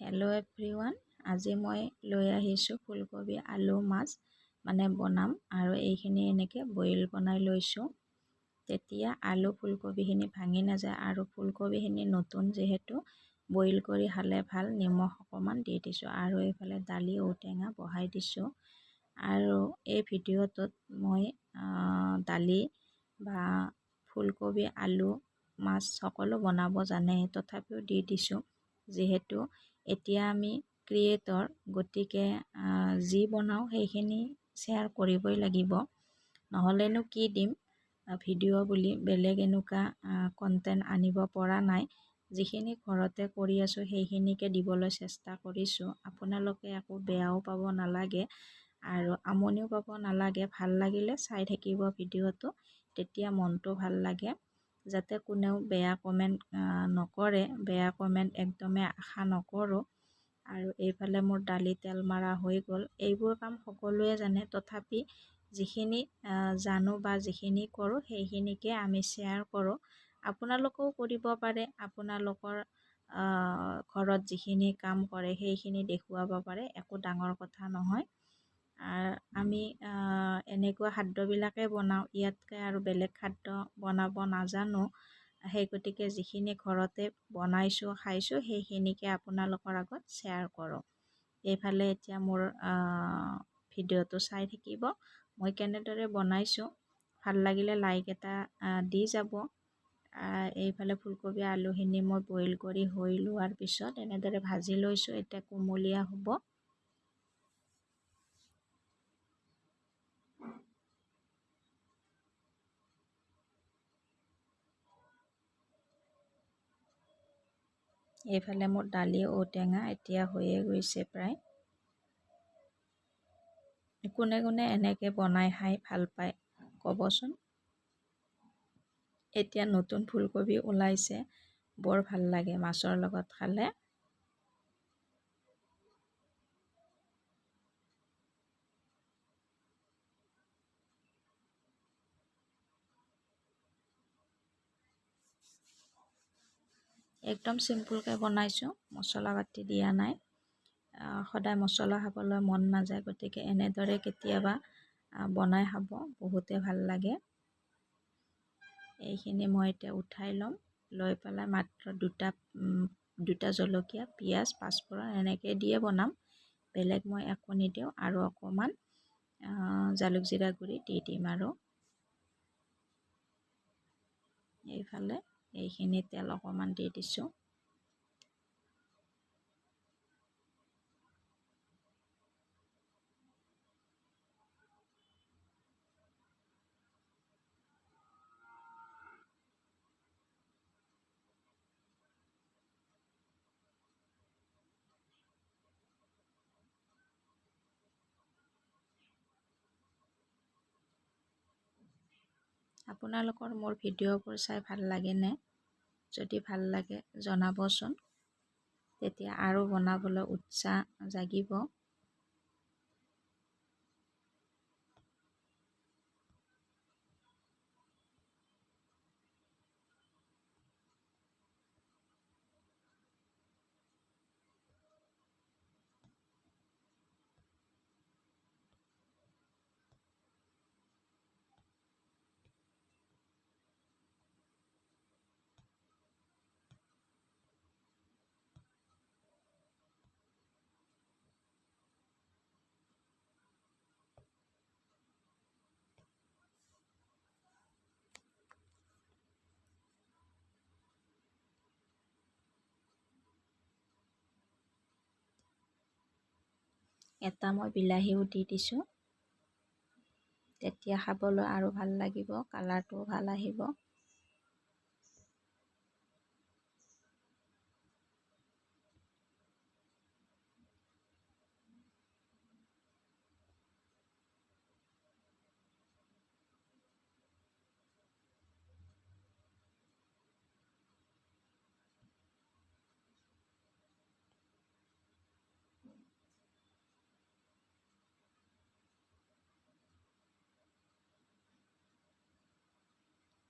Hello' everyone, আজি মই লৈ আহিছোঁ ফুলকবি আলু মাছ বনাম আৰু এইখিনি এনেকৈ বইল বনাই লৈছোঁ। তেতিয়া আলু ফুলকবিখিনি ভাঙি নাযায় আৰু ফুলকবিখিনি নতুন যিহেতু বইল কৰি খালে ভাল। নিমখ অকণমান দি দিছোঁ আৰু এইফালে দালি ঔটেঙা বহাই দিছোঁ। আৰু এই ভিডিঅ'টোত মই দালি বা ফুলকবি আলু মাছ সকলো বনাব জানে, তথাপিও দি দিছোঁ যিহেতু এতিয়া আমি ক্ৰিয়েটৰ, গতিকে যি বনাওঁ সেইখিনি শ্বেয়াৰ কৰিবই লাগিব, নহ'লেনো কি দিম। ভিডিঅ' বুলি বেলেগ এনেকুৱা কণ্টেণ্ট আনিব পৰা নাই। যিখিনি ঘৰতে কৰি আছোঁ সেইখিনিকে দিবলৈ চেষ্টা কৰিছোঁ। আপোনালোকে একো বেয়াও পাব নালাগে আৰু আমনিও পাব নালাগে। ভাল লাগিলে চাই থাকিব ভিডিঅ'টো, তেতিয়া মনটো ভাল লাগে। যাতে কোনেও বেয়া কমেণ্ট নকৰে, বেয়া কমেণ্ট একদমেই আশা নকৰোঁ। আৰু এইফালে মোৰ দালি তেল মাৰা হৈ গ'ল। এইবোৰ কাম সকলোৱে জানে, তথাপি যিখিনি জানো বা যিখিনি কৰোঁ সেইখিনিকে আমি শ্বেয়াৰ কৰোঁ। আপোনালোকেও কৰিব পাৰে, আপোনালোকৰ ঘৰত যিখিনি কাম কৰে সেইখিনি দেখুৱাব পাৰে, একো ডাঙৰ কথা নহয়। আমি এনেকুৱা খাদ্যবিলাকে বনাওঁ, ইয়াতকৈ আৰু বেলেগ খাদ্য বনাব নাজানো। সেই গতিকে যিখিনি ঘৰতে বনাইছোঁ খাইছোঁ সেইখিনিকে আপোনালোকৰ আগত শ্বেয়াৰ কৰোঁ। এইফালে এতিয়া মোৰ ভিডিঅ'টো চাই থাকিব, মই কেনেদৰে বনাইছোঁ। ভাল লাগিলে লাইক এটা দি যাব। এইফালে ফুলকবি আলুখিনি মই বইল কৰি হৈ লোৱাৰ পিছত এনেদৰে ভাজি লৈছোঁ। এতিয়া কুমলীয়া হ'ব। এইফালে মোৰ দালি ঔটেঙা এতিয়া হৈয়ে গৈছে প্ৰায়। কোনে কোনে এনেকৈ বনাই খাই ভাল পায় ক'বচোন। এতিয়া নতুন ফুলকবি ওলাইছে, বৰ ভাল লাগে মাছৰ লগত খালে। একদম চিম্পুলকৈ বনাইছোঁ, মছলা পাতি দিয়া নাই। সদায় মছলা খাবলৈ মন নাযায়, গতিকে এনেদৰে কেতিয়াবা বনাই খাব, বহুতে ভাল লাগে। এইখিনি মই এতিয়া উঠাই ল'ম, লৈ পেলাই মাত্ৰ দুটা জলকীয়া, পিঁয়াজ, পাঁচফোৰণ এনেকৈ দিয়ে বনাম। বেলেগ মই একো নিদিওঁ আৰু অকণমান জালুক জিৰা গুড়ি দি দিম। আৰু এইফালে এইখিনি তেল অকণমান দি দিছোঁ। আপোনালোকৰ মোৰ ভিডিঅ'বোৰ চাই ভাল লাগেনে? যদি ভাল লাগে জনাবচোন, তেতিয়া আৰু বনাবলৈ উৎসাহ জাগিব। এটা মই বিলাহীও দি দিছোঁ, তেতিয়া খাবলৈ আৰু ভাল লাগিব, কালাৰটোও ভাল আহিব।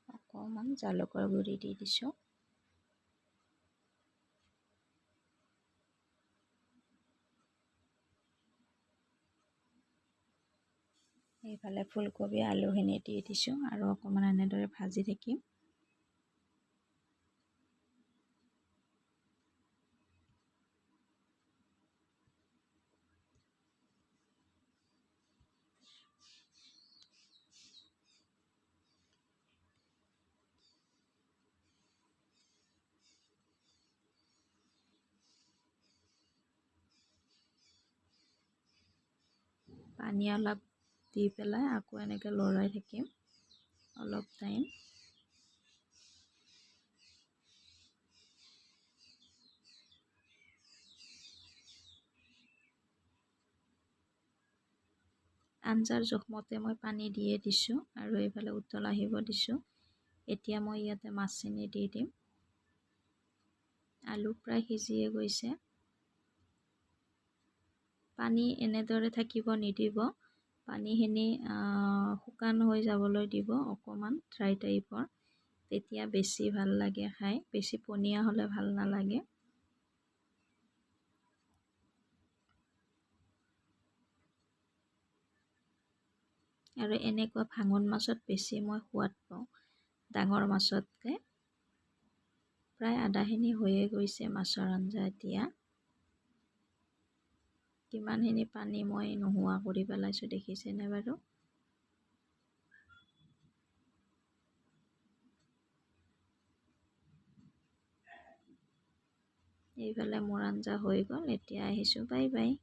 অকণমান জালুকৰ গুড়ি দি দিছোঁ। এইফালে ফুলকবি আলুখিনি দি দিছোঁ আৰু অকণমান এনেদৰে ভাজি থাকিম। পানী অলপ দি পেলাই আকৌ এনেকৈ লৰাই থাকিম অলপ টাইম। আঞ্জাৰ জোখমতে মই পানী দিয়ে দিছোঁ আৰু এইফালে উতল আহিব দিছোঁ। এতিয়া মই ইয়াতে মাছখিনি দি দিম। আলু প্ৰায় সিজিয়ে গৈছে। পানী এনেদৰে থাকিব নিদিব, পানীখিনি শুকান হৈ যাবলৈ দিব অকণমান ড্ৰাই টাইপৰ, তেতিয়া বেছি ভাল লাগে খাই, বেছি পনীয়া হ'লে ভাল নালাগে। আৰু এনেকুৱা ভাঙন মাছত বেছি মই সোৱাদ পাওঁ ডাঙৰ মাছতকৈ। প্ৰায় আধাখিনি হৈয়ে গৈছে মাছৰ আঞ্জা এতিয়া। কিমানখিনি পানী মই নোহোৱা কৰি পেলাইছোঁ দেখিছেনে বাৰু? এইফালে মোৰ আঞ্জা হৈ গ'ল, এতিয়া আহিছোঁ, বাই বাই।